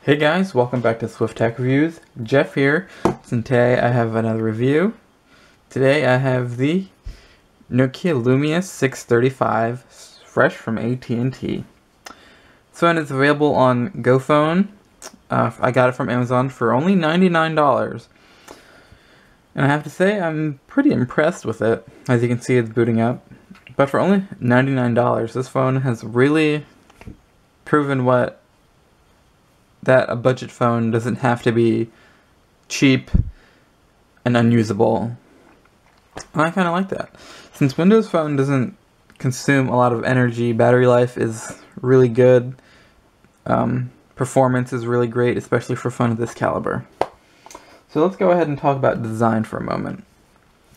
Hey guys, welcome back to Swift Tech Reviews. Jeff here, and today I have another review. Today I have the Nokia Lumia 635, fresh from AT&T. This one is available on GoPhone. I got it from Amazon for only $99. And I have to say, I'm pretty impressed with it. As you can see, it's booting up. But for only $99, this phone has really proven that a budget phone doesn't have to be cheap and unusable. And I kind of like that. Since Windows Phone doesn't consume a lot of energy, battery life is really good, performance is really great, especially for a phone of this caliber. So let's go ahead and talk about design for a moment.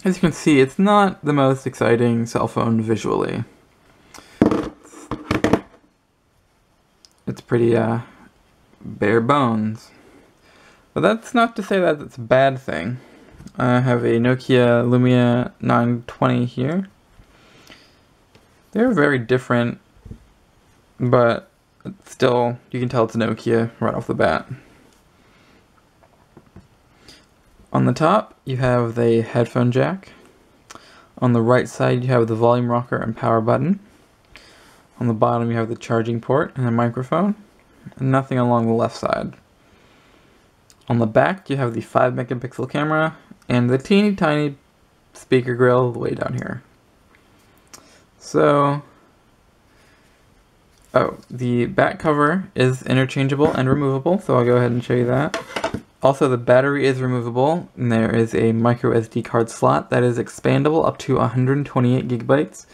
As you can see, it's not the most exciting cell phone visually. It's pretty, bare bones. But that's not to say that it's a bad thing. I have a Nokia Lumia 920 here. They're very different, but still, you can tell it's Nokia right off the bat. On the top, you have the headphone jack. On the right side, you have the volume rocker and power button. On the bottom, you have the charging port and a microphone. And nothing along the left side. On the back, you have the 5 megapixel camera and the teeny tiny speaker grill way down here. So, the back cover is interchangeable and removable, so I'll go ahead and show you that. Also, the battery is removable, and there is a micro SD card slot that is expandable up to 128 gigabytes,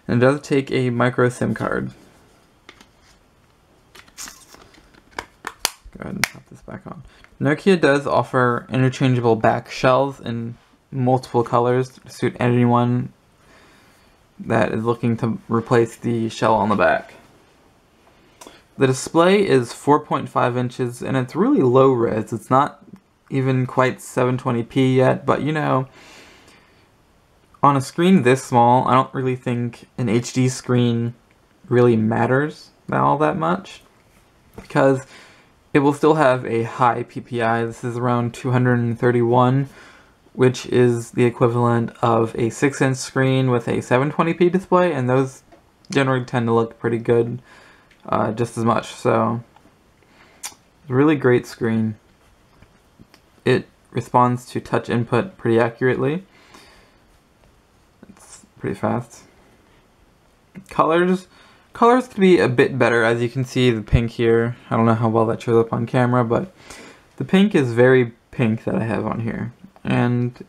and it does take a micro SIM card. Go ahead and pop this back on. Nokia does offer interchangeable back shells in multiple colors to suit anyone that is looking to replace the shell on the back. The display is 4.5 inches and it's really low res. It's not even quite 720p yet, but you know, on a screen this small, I don't really think an HD screen really matters all that much, because it will still have a high PPI. This is around 231, which is the equivalent of a 6-inch screen with a 720p display, and those generally tend to look pretty good, just as much. So, really great screen. It responds to touch input pretty accurately. It's pretty fast. Colors could be a bit better. As you can see, the pink here, I don't know how well that shows up on camera, but the pink is very pink that I have on here. And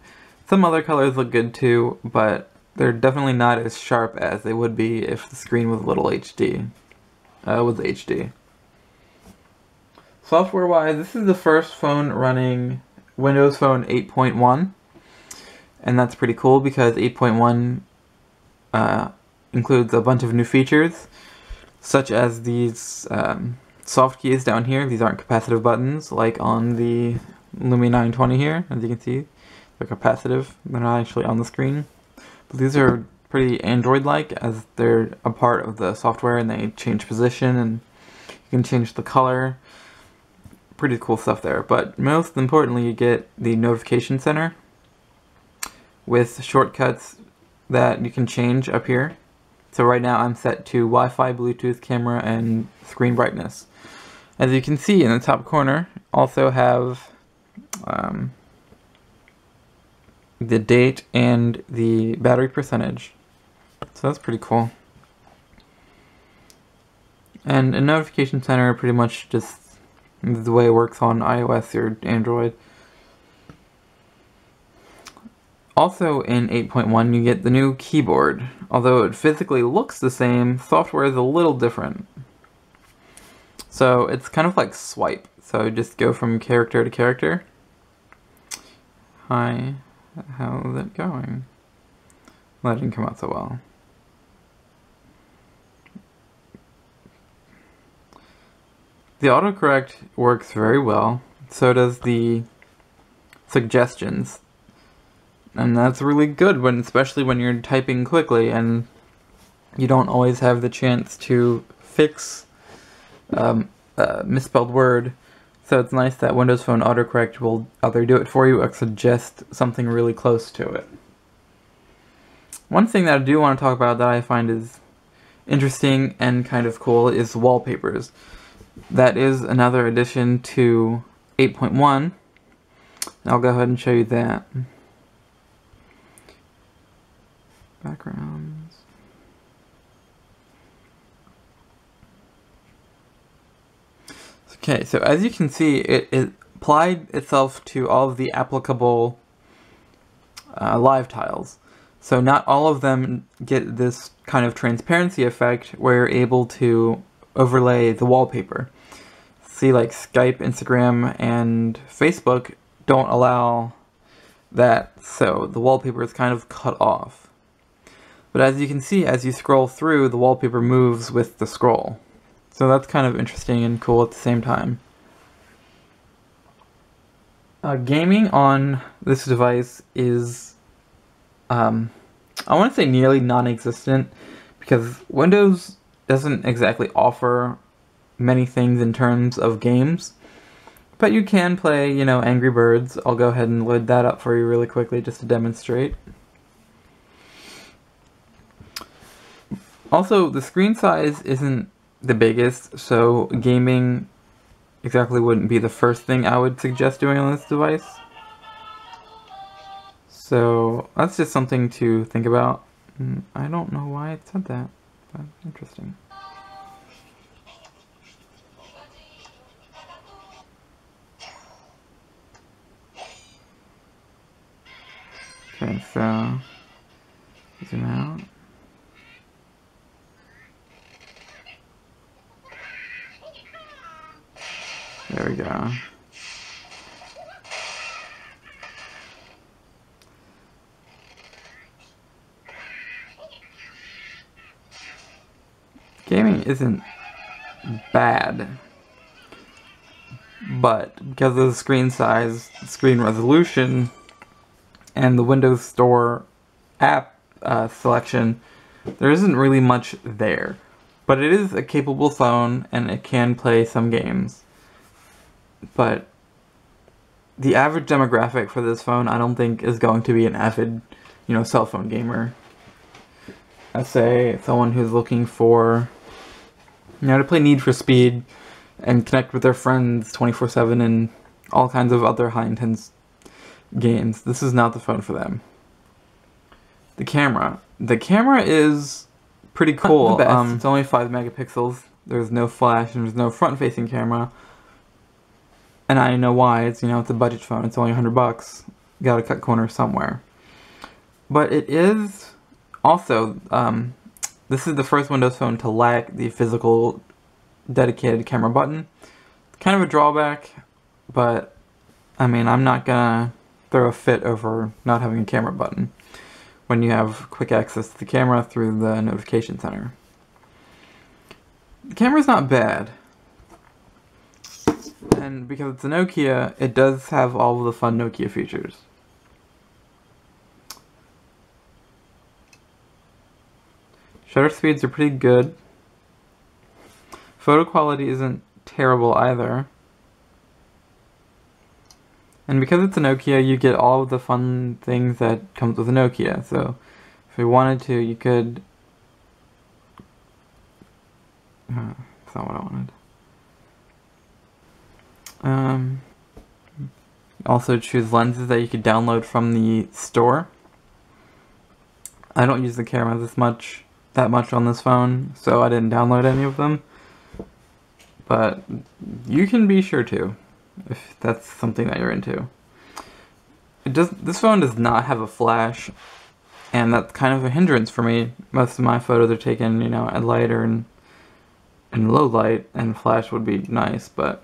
some other colors look good too, but they're definitely not as sharp as they would be if the screen was a little HD. Software-wise, this is the first phone running Windows Phone 8.1, and that's pretty cool because 8.1 includes a bunch of new features, such as these soft keys down here. These aren't capacitive buttons like on the Lumia 920 here. As you can see, they're capacitive. They're not actually on the screen. But these are pretty Android-like, as they're a part of the software and they change position and you can change the color. Pretty cool stuff there. But most importantly, you get the notification center with shortcuts that you can change up here. So right now I'm set to Wi-Fi, Bluetooth, camera, and screen brightness. As you can see in the top corner, also have the date and the battery percentage. So that's pretty cool. And a notification center pretty much just the way it works on iOS or Android. Also in 8.1 you get the new keyboard. Although it physically looks the same, software is a little different. So it's kind of like swipe. So just go from character to character. Hi, how's it going? That didn't come out so well. The autocorrect works very well. So does the suggestions. And that's really good, especially when you're typing quickly and you don't always have the chance to fix a misspelled word So it's nice that Windows Phone autocorrect will either do it for you or suggest something really close to it. One thing that I do want to talk about that I find is interesting and kind of cool is wallpapers. That is another addition to 8.1. I'll go ahead and show you that. Backgrounds. Okay, so as you can see, it applied itself to all of the applicable live tiles. So not all of them get this kind of transparency effect where you're able to overlay the wallpaper. See, like Skype, Instagram, and Facebook don't allow that, so the wallpaper is kind of cut off. But as you can see, as you scroll through, the wallpaper moves with the scroll. So that's kind of interesting and cool at the same time. Gaming on this device is, I want to say nearly non-existent, because Windows doesn't exactly offer many things in terms of games. But you can play, you know, Angry Birds. I'll go ahead and load that up for you really quickly just to demonstrate. Also, the screen size isn't the biggest, so gaming exactly wouldn't be the first thing I would suggest doing on this device. So that's just something to think about. I don't know why it said that, but interesting. Okay, so zoom out. There we go. Gaming isn't bad, but because of the screen size, screen resolution, and the Windows Store app selection, there isn't really much there. But it is a capable phone, and it can play some games. But the average demographic for this phone, I don't think is going to be an avid, you know, cell phone gamer. I'd say someone who's looking for, you know, to play Need for Speed and connect with their friends 24/7 and all kinds of other high-intense games. This is not the phone for them. The camera. The camera is pretty cool. It's only 5 megapixels. There's no flash and there's no front-facing camera. And I know why. It's, you know, it's a budget phone. It's only $100. Gotta cut corners somewhere. But it is also, this is the first Windows phone to lack the physical dedicated camera button. It's kind of a drawback, but I mean, I'm not gonna throw a fit over not having a camera button when you have quick access to the camera through the notification center. The camera's not bad. And because it's a Nokia, it does have all of the fun Nokia features. Shutter speeds are pretty good. Photo quality isn't terrible either. And because it's a Nokia, you get all of the fun things that comes with a Nokia. So if you wanted to, you could... that's not what I wanted. Also choose lenses that you could download from the store. I don't use the camera that much on this phone, so I didn't download any of them. But you can be sure to, if that's something that you're into. This phone does not have a flash, and that's kind of a hindrance for me. Most of my photos are taken, you know, at light or in low light, and flash would be nice, but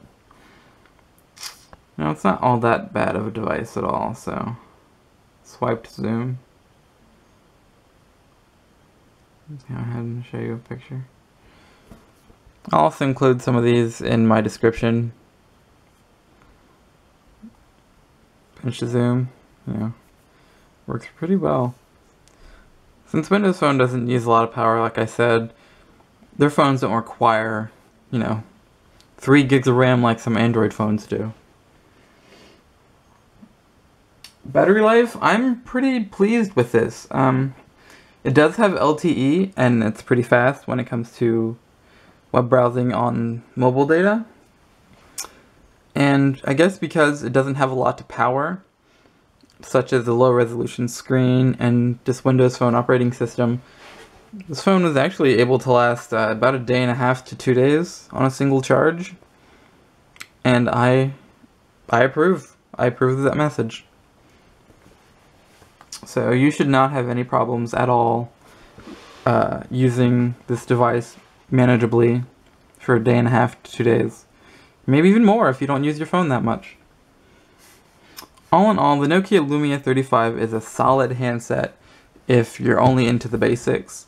you know, it's not all that bad of a device at all. So swipe to zoom. Let's go ahead and show you a picture. I'll also include some of these in my description. Pinch to zoom, you know, works pretty well. Since Windows Phone doesn't use a lot of power, like I said, their phones don't require, you know, 3 gigs of RAM like some Android phones do. Battery life, I'm pretty pleased with this. It does have LTE, and it's pretty fast when it comes to web browsing on mobile data. And I guess because it doesn't have a lot to power, such as a low resolution screen and this Windows Phone operating system, this phone was actually able to last about a day and a half to 2 days on a single charge. And I approve. I approve of that message. So you should not have any problems at all using this device manageably for a day and a half to 2 days. Maybe even more if you don't use your phone that much. All in all, the Nokia Lumia 35 is a solid handset if you're only into the basics,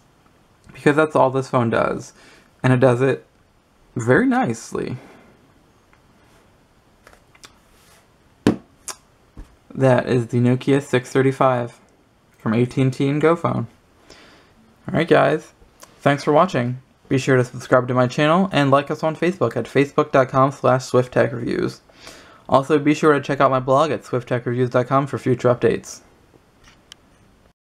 because that's all this phone does, and it does it very nicely. That is the Nokia 635 from AT&T and GoPhone. Alright guys, thanks for watching. Be sure to subscribe to my channel and like us on Facebook at facebook.com/SwiftTechReviews. Also, be sure to check out my blog at swifttechreviews.com for future updates.